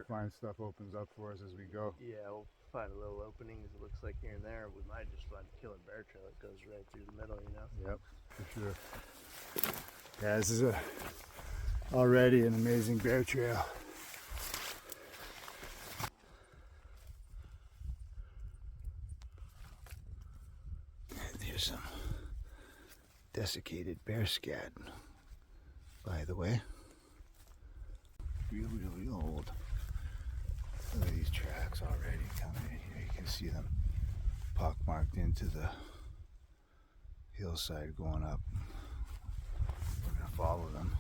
find stuff opens up for us as we go. Yeah, we'll find a little openings, it looks like here and there. We might just find a killer bear trail that goes right through the middle, you know? Yep, for sure. Yeah, this is already an amazing bear trail. And there's some desiccated bear scat, by the way. Really old. Look at these tracks already coming in here. You can see them pockmarked into the hillside going up. We're gonna follow them.